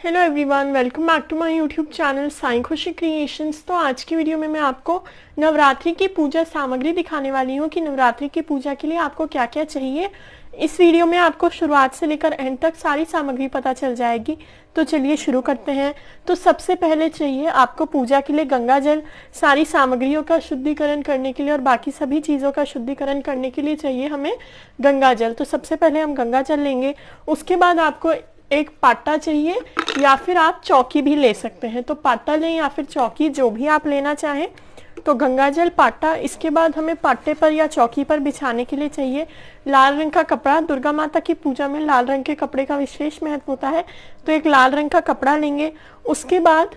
Hello everyone, welcome back to my YouTube channel Sai Khushi creations. तो आज की वीडियो में मैं आपको नवरात्रि की पूजा सामग्री दिखाने वाली हूँ कि नवरात्रि की पूजा के लिए आपको क्या क्या चाहिए। इस वीडियो में आपको शुरुआत से लेकर एंड तक सारी सामग्री पता चल जाएगी। तो चलिए शुरू करते हैं। तो सबसे पहले चाहिए आपको पूजा के लिए गंगा जल। सारी सामग्रियों का शुद्धिकरण करने के लिए और बाकी सभी चीज़ों का शुद्धिकरण करने के लिए चाहिए हमें गंगा जल। तो सबसे पहले हम गंगा जल लेंगे। उसके बाद आपको एक पाटा चाहिए या फिर आप चौकी भी ले सकते हैं। तो पाटा लें या फिर चौकी, जो भी आप लेना चाहें। तो गंगा जल, पाटा। इसके बाद हमें पाटे पर या चौकी पर बिछाने के लिए चाहिए लाल रंग का कपड़ा। दुर्गा माता की पूजा में लाल रंग के कपड़े का विशेष महत्व होता है, तो एक लाल रंग का कपड़ा लेंगे। उसके बाद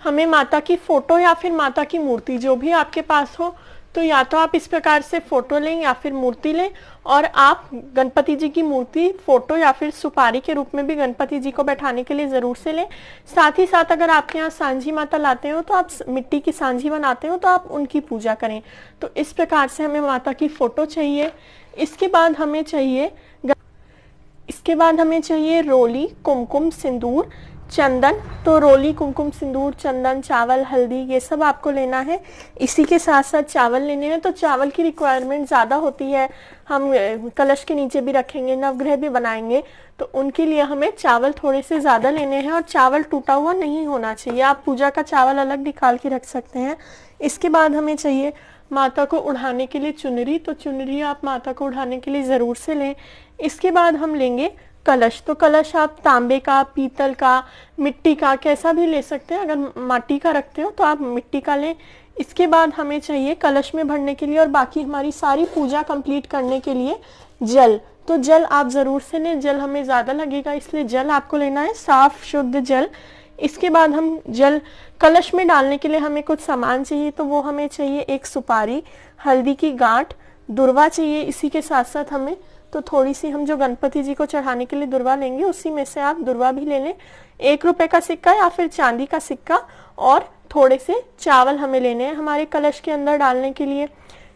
हमें माता की फोटो या फिर माता की मूर्ति, जो भी आपके पास हो, तो या तो आप इस प्रकार से फोटो लें या फिर मूर्ति लें। और आप गणपति जी की मूर्ति फोटो या फिर सुपारी के रूप में भी गणपति जी को बैठाने के लिए जरूर से लें। साथ ही साथ अगर आपके यहाँ सांझी माता लाते हो, तो आप मिट्टी की सांझी बनाते हो, तो आप उनकी पूजा करें। तो इस प्रकार से हमें माता की फोटो चाहिए। इसके बाद हमें चाहिए रोली, कुमकुम, सिंदूर, चंदन। तो रोली, कुमकुम, सिंदूर, चंदन, चावल, हल्दी, ये सब आपको लेना है। इसी के साथ साथ चावल लेने हैं। तो चावल की रिक्वायरमेंट ज़्यादा होती है, हम कलश के नीचे भी रखेंगे, नवग्रह भी बनाएंगे, तो उनके लिए हमें चावल थोड़े से ज़्यादा लेने हैं। और चावल टूटा हुआ नहीं होना चाहिए, आप पूजा का चावल अलग निकाल के रख सकते हैं। इसके बाद हमें चाहिए माता को उड़ाने के लिए चुनरी। तो चुनरी आप माता को उड़ाने के लिए ज़रूर से लें। इसके बाद हम लेंगे कलश। तो कलश आप तांबे का, पीतल का, मिट्टी का, कैसा भी ले सकते हैं। अगर माटी का रखते हो तो आप मिट्टी का लें। इसके बाद हमें चाहिए कलश में भरने के लिए और बाकी हमारी सारी पूजा कंप्लीट करने के लिए जल। तो जल आप ज़रूर से लें, जल हमें ज़्यादा लगेगा, इसलिए जल आपको लेना है, साफ शुद्ध जल। इसके बाद हम जल कलश में डालने के लिए हमें कुछ सामान चाहिए। तो वो हमें चाहिए एक सुपारी, हल्दी की गांठ, दुर्वा चाहिए। इसी के साथ साथ हमें तो थोड़ी सी, हम जो गणपति जी को चढ़ाने के लिए दुर्वा लेंगे, उसी में से आप दुर्वा भी ले लें। 1 रुपए का सिक्का या फिर चांदी का सिक्का, और थोड़े से चावल हमें लेने हैं हमारे कलश के अंदर डालने के लिए।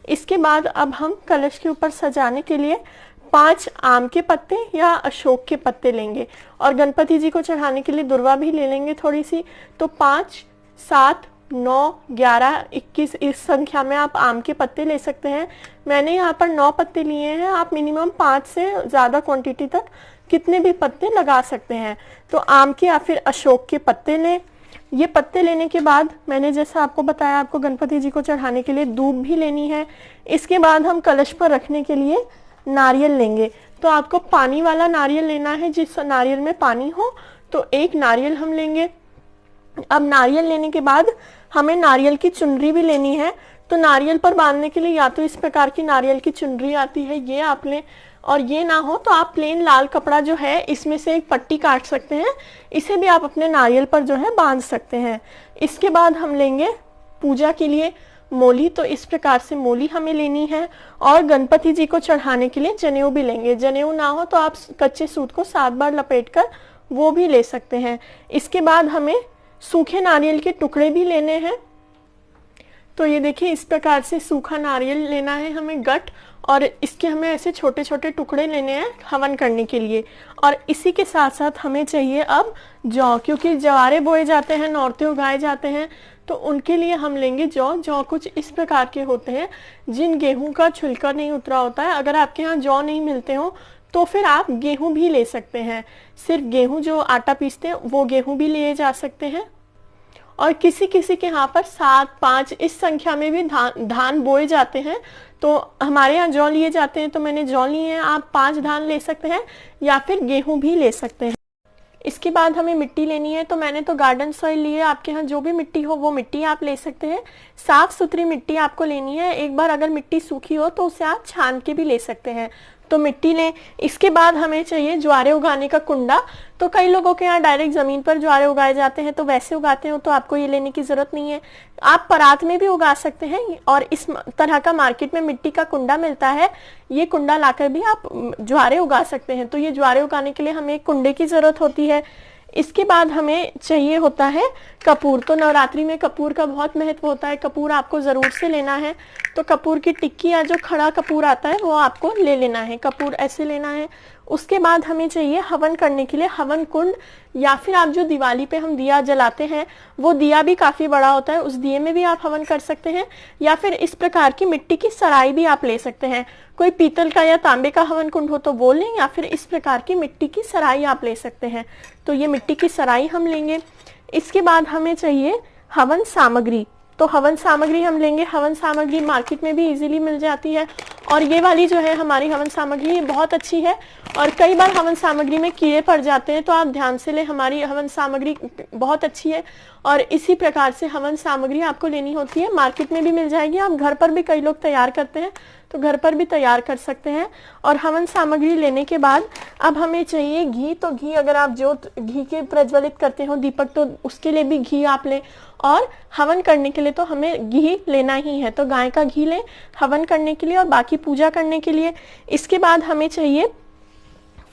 इसके बाद अब हम कलश के ऊपर सजाने के लिए 5 आम के पत्ते या अशोक के पत्ते लेंगे और गणपति जी को चढ़ाने के लिए दुर्वा भी ले लेंगे थोड़ी सी। तो 5, 7, 9, 11, 21 इस संख्या में आप आम के पत्ते ले सकते हैं। मैंने यहाँ पर 9 पत्ते लिए हैं, आप मिनिमम 5 से ज़्यादा क्वांटिटी तक कितने भी पत्ते लगा सकते हैं। तो आम के या फिर अशोक के पत्ते लें। ये पत्ते लेने के बाद मैंने जैसा आपको बताया, आपको गणपति जी को चढ़ाने के लिए दूब भी लेनी है। इसके बाद हम कलश पर रखने के लिए नारियल लेंगे। तो आपको पानी वाला नारियल लेना है, जिस नारियल में पानी हो। तो एक नारियल हम लेंगे। अब नारियल लेने के बाद हमें नारियल की चुनरी भी लेनी है। तो नारियल पर बांधने के लिए या तो इस प्रकार की नारियल की चुनरी आती है, ये आप लें, और ये ना हो तो आप प्लेन लाल कपड़ा जो है, इसमें से एक पट्टी काट सकते हैं, इसे भी आप अपने नारियल पर जो है बांध सकते हैं। इसके बाद हम लेंगे पूजा के लिए मोली। तो इस प्रकार से मोली हमें लेनी है। और गणपति जी को चढ़ाने के लिए जनेऊ भी लेंगे। जनेऊ ना हो तो आप कच्चे सूत को 7 बार लपेटकर वो भी ले सकते हैं। इसके बाद हमें सूखे नारियल के टुकड़े भी लेने हैं। तो ये देखिए, इस प्रकार से सूखा नारियल लेना है हमें, गट, और इसके हमें ऐसे छोटे छोटे टुकड़े लेने हैं हवन करने के लिए। और इसी के साथ साथ हमें चाहिए अब जौ, क्योंकि ज्वारे बोए जाते हैं, नौरते उगाए जाते हैं, तो उनके लिए हम लेंगे जौ। जौ कुछ इस प्रकार के होते हैं जिन गेहूं का छिलका नहीं उतरा होता है। अगर आपके यहाँ जौ नहीं मिलते हो तो फिर आप गेहूं भी ले सकते हैं। सिर्फ गेहूं, जो आटा पीसते हैं, वो गेहूं भी लिए जा सकते हैं। और किसी किसी के यहाँ पर 7, 5 इस संख्या में भी धान बोए जाते हैं। तो हमारे यहाँ जौ लिए जाते हैं, तो मैंने जौ लिए हैं। आप 5 धान ले सकते हैं या फिर गेहूं भी ले सकते हैं। इसके बाद हमें मिट्टी लेनी है। तो मैंने तो गार्डन सॉइल ली है, आपके यहाँ जो भी मिट्टी हो वो मिट्टी आप ले सकते हैं। साफ सुथरी मिट्टी आपको लेनी है। एक बार अगर मिट्टी सूखी हो तो उसे आप छान के भी ले सकते हैं। तो मिट्टी लें। इसके बाद हमें चाहिए ज्वारे उगाने का कुंडा। तो कई लोगों के यहाँ डायरेक्ट ज़मीन पर ज्वारे उगाए जाते हैं, तो वैसे उगाते हो तो आपको ये लेने की ज़रूरत नहीं है। आप परात में भी उगा सकते हैं, और इस तरह का मार्केट में मिट्टी का कुंडा मिलता है, ये कुंडा लाकर भी आप ज्वारे उगा सकते हैं। तो ये ज्वारे उगाने के लिए हमें एक कुंडे की ज़रूरत होती है। इसके बाद हमें चाहिए होता है कपूर। तो नवरात्रि में कपूर का बहुत महत्व होता है, कपूर आपको ज़रूर से लेना है। तो कपूर की टिक्की या जो खड़ा कपूर आता है वो आपको ले लेना है। कपूर ऐसे लेना है। उसके बाद हमें चाहिए हवन करने के लिए हवन कुंड, या फिर आप जो दिवाली पे हम दिया जलाते हैं वो दिया भी काफ़ी बड़ा होता है, उस दिए में भी आप हवन कर सकते हैं, या फिर इस प्रकार की मिट्टी की सराय भी आप ले सकते हैं। कोई पीतल का या तांबे का हवन कुंड हो तो वो लें, या फिर इस प्रकार की मिट्टी की सराय आप ले सकते हैं। तो ये मिट्टी की सराय हम लेंगे। इसके बाद हमें चाहिए हवन सामग्री, तो हवन सामग्री हम लेंगे। हवन सामग्री मार्केट में भी इजीली मिल जाती है, और ये वाली जो है हमारी हवन सामग्री ये बहुत अच्छी है, और कई बार हवन सामग्री में कीड़े पड़ जाते हैं, तो आप ध्यान से लें, हमारी हवन सामग्री बहुत अच्छी है। और इसी प्रकार से हवन सामग्री आपको लेनी होती है, मार्केट में भी मिल जाएगी, आप घर पर भी कई लोग तैयार करते हैं तो घर पर भी तैयार कर सकते हैं। और हवन सामग्री लेने के बाद अब हमें चाहिए घी, तो घी अगर आप ज्योत घी के प्रज्वलित करते हो दीपक तो उसके लिए भी घी आप लें, और हवन करने के लिए तो हमें घी लेना ही है, तो गाय का घी लें हवन करने के लिए और बाकी पूजा करने के लिए। इसके बाद हमें चाहिए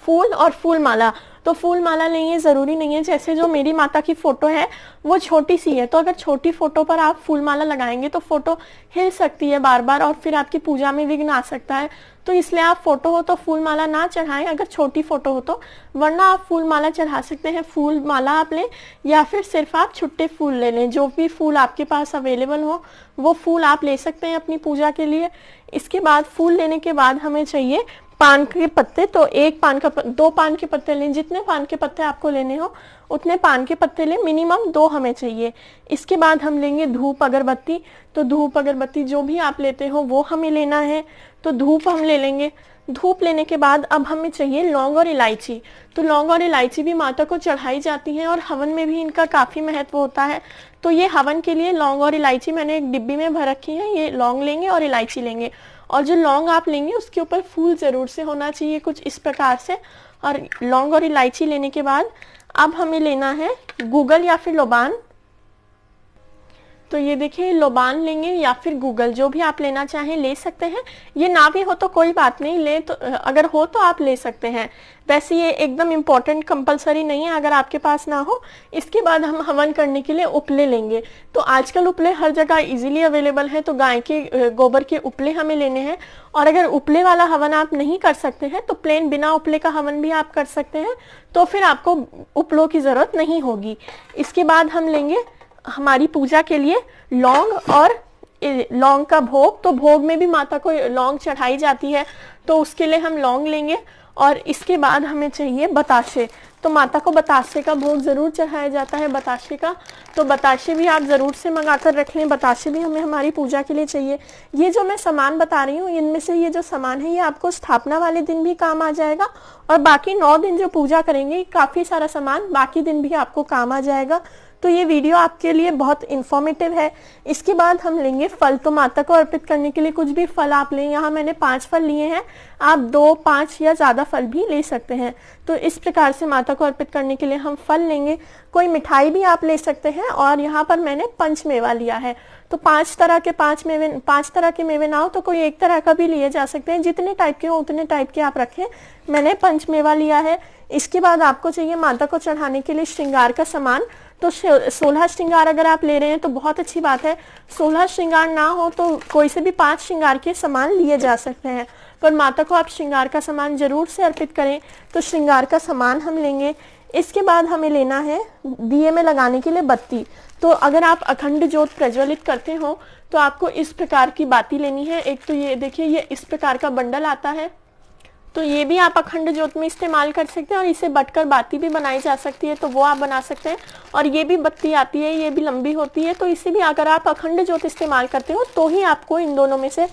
फूल और फूल माला, तो फूल माला लेंगे ज़रूरी नहीं है, जैसे जो मेरी माता की फ़ोटो है वो छोटी सी है, तो अगर छोटी फ़ोटो पर आप फूल माला लगाएंगे तो फ़ोटो हिल सकती है बार बार और फिर आपकी पूजा में विघ्न आ सकता है, तो इसलिए आप फ़ोटो हो तो फूल माला ना चढ़ाएं अगर छोटी फ़ोटो हो तो, वरना आप फूल माला चढ़ा सकते हैं। फूल माला आप लें या फिर सिर्फ आप छुट्टे फूल ले लें, जो भी फूल आपके पास अवेलेबल हो वो फूल आप ले सकते हैं अपनी पूजा के लिए। इसके बाद फूल लेने के बाद हमें चाहिए पान के पत्ते, तो दो पान के पत्ते लें, जितने पान के पत्ते आपको लेने हो उतने पान के पत्ते लें, मिनिमम 2 हमें चाहिए। इसके बाद हम लेंगे धूप अगरबत्ती, तो धूप अगरबत्ती जो भी आप लेते हो वो हमें लेना है, तो धूप हम ले लेंगे। धूप लेने के बाद अब हमें चाहिए लौंग और इलायची, तो लौंग और इलायची भी माता को चढ़ाई जाती हैं और हवन में भी इनका काफ़ी महत्व होता है, तो ये हवन के लिए लौंग और इलायची मैंने एक डिब्बी में भर रखी है, ये लौंग लेंगे और इलायची लेंगे। और जो लौंग आप लेंगे उसके ऊपर फूल ज़रूर से होना चाहिए कुछ इस प्रकार से। और लौंग और इलायची लेने के बाद अब हमें लेना है गूगल या फिर लोबान, तो ये देखिए लोबान लेंगे या फिर गूगल, जो भी आप लेना चाहें ले सकते हैं। ये ना भी हो तो कोई बात नहीं, ले तो अगर हो तो आप ले सकते हैं, वैसे ये एकदम इम्पोर्टेंट कंपलसरी नहीं है अगर आपके पास ना हो। इसके बाद हम हवन करने के लिए उपले लेंगे, तो आजकल उपले हर जगह इजीली अवेलेबल है, तो गाय के गोबर के उपले हमें लेने हैं। और अगर उपले वाला हवन आप नहीं कर सकते हैं तो प्लेन बिना उपले का हवन भी आप कर सकते हैं, तो फिर आपको उपलों की ज़रूरत नहीं होगी। इसके बाद हम लेंगे हमारी पूजा के लिए लौंग और लौंग का भोग, तो भोग में भी माता को लौंग चढ़ाई जाती है, तो उसके लिए हम लौंग लेंगे। और इसके बाद हमें चाहिए बताशे, तो माता को बताशे का भोग ज़रूर चढ़ाया जाता है बताशे का, तो बताशे भी आप ज़रूर से मंगा कर रख लें, बताशे भी हमें हमारी पूजा के लिए चाहिए। ये जो मैं सामान बता रही हूँ इनमें से ये जो सामान है ये आपको स्थापना वाले दिन भी काम आ जाएगा, और बाकी 9 दिन जो पूजा करेंगे काफ़ी सारा सामान बाकी दिन भी आपको काम आ जाएगा, तो ये वीडियो आपके लिए बहुत इन्फॉर्मेटिव है। इसके बाद हम लेंगे फल, तो माता को अर्पित करने के लिए कुछ भी फल आप लें, यहाँ मैंने 5 फल लिए हैं, आप 2, 5 या ज़्यादा फल भी ले सकते हैं। तो इस प्रकार से माता को अर्पित करने के लिए हम फल लेंगे, कोई मिठाई भी आप ले सकते हैं, और यहाँ पर मैंने पंचमेवा लिया है, तो 5 तरह के मेवे ना हो तो कोई एक तरह का भी लिए जा सकते हैं, जितने टाइप के हो उतने टाइप के आप रखें, मैंने पंचमेवा लिया है। इसके बाद आपको चाहिए माता को चढ़ाने के लिए श्रृंगार का सामान, तो 16 श्रृंगार अगर आप ले रहे हैं तो बहुत अच्छी बात है, 16 श्रृंगार ना हो तो कोई से भी 5 श्रृंगार के सामान लिए जा सकते हैं, पर माता को आप श्रृंगार का सामान जरूर से अर्पित करें, तो श्रृंगार का सामान हम लेंगे। इसके बाद हमें लेना है दिए में लगाने के लिए बत्ती, तो अगर आप अखंड ज्योत प्रज्वलित करते हो तो आपको इस प्रकार की बाती लेनी है। एक तो ये देखिए ये इस प्रकार का बंडल आता है, तो ये भी आप अखंड ज्योत में इस्तेमाल कर सकते हैं, और इसे बटकर बाती भी बनाई जा सकती है तो वो आप बना सकते हैं। और ये भी बत्ती आती है, ये भी लंबी होती है, तो इसे भी अगर आप अखंड ज्योत इस्तेमाल करते हो तो ही आपको इन दोनों में से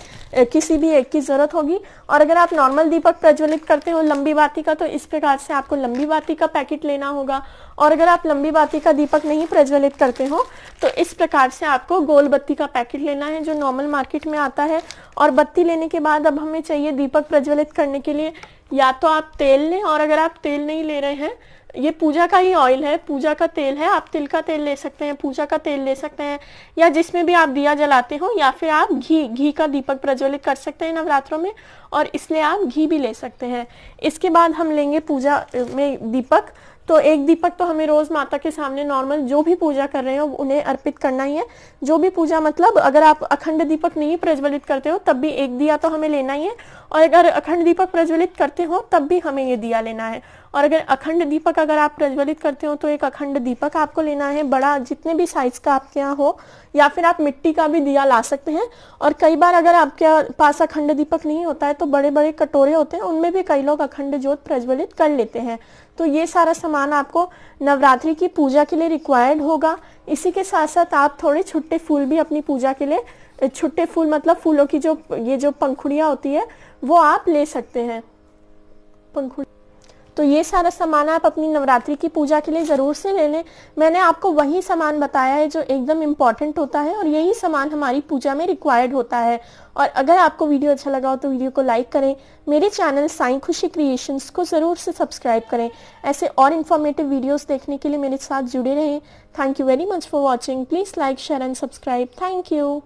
किसी भी एक की ज़रूरत होगी। और अगर आप नॉर्मल दीपक प्रज्वलित करते हो लंबी बाती का, तो इस प्रकार से आपको लंबी बाती का पैकेट लेना होगा। और अगर आप लंबी बाती का दीपक नहीं प्रज्वलित करते हो तो इस प्रकार से आपको गोल बत्ती का पैकेट लेना है जो नॉर्मल मार्केट में आता है। और बत्ती लेने के बाद अब हमें चाहिए दीपक प्रज्वलित करने के लिए या तो आप तेल लें, और अगर आप तेल नहीं ले रहे हैं, ये पूजा का ही ऑयल है, पूजा का तेल है, आप तिल का तेल ले सकते हैं, पूजा का तेल ले सकते हैं, या जिसमें भी आप दिया जलाते हो, या फिर आप घी का दीपक प्रज्वलित कर सकते हैं नवरात्रों में, और इसलिए आप घी भी ले सकते हैं। इसके बाद हम लेंगे पूजा में दीपक, तो एक दीपक तो हमें रोज माता के सामने नॉर्मल जो भी पूजा कर रहे हो उन्हें अर्पित करना ही है। जो भी पूजा मतलब अगर आप अखंड दीपक नहीं प्रज्वलित करते हो तब भी एक दिया तो हमें लेना ही है, और अगर अखंड दीपक प्रज्वलित करते हो तब भी हमें ये दिया लेना है। और अगर अखंड दीपक अगर आप प्रज्वलित करते हो तो एक अखंड दीपक आपको लेना है, बड़ा जितने भी साइज का आपके यहाँ हो, या फिर आप मिट्टी का भी दिया ला सकते हैं। और कई बार अगर आपके पास अखंड दीपक नहीं होता है तो बड़े बड़े कटोरे होते हैं, उनमें भी कई लोग अखंड ज्योत प्रज्वलित कर लेते हैं। तो ये सारा सामान आपको नवरात्रि की पूजा के लिए रिक्वायर्ड होगा। इसी के साथ साथ आप थोड़े छुट्टे फूल भी अपनी पूजा के लिए, छुट्टे फूल मतलब फूलों की जो पंखुड़ियाँ होती है वो आप ले सकते हैं, पंखुड़ी। तो ये सारा सामान आप अपनी नवरात्रि की पूजा के लिए ज़रूर से ले लें। मैंने आपको वही सामान बताया है जो एकदम इम्पॉर्टेंट होता है, और यही सामान हमारी पूजा में रिक्वायर्ड होता है। और अगर आपको वीडियो अच्छा लगा हो तो वीडियो को लाइक करें, मेरे चैनल साईं खुशी क्रिएशंस को ज़रूर से सब्सक्राइब करें। ऐसे और इन्फॉर्मेटिव वीडियोज़ देखने के लिए मेरे साथ जुड़े रहें। Thank you very much for watching. Please like, share and subscribe. Thank you.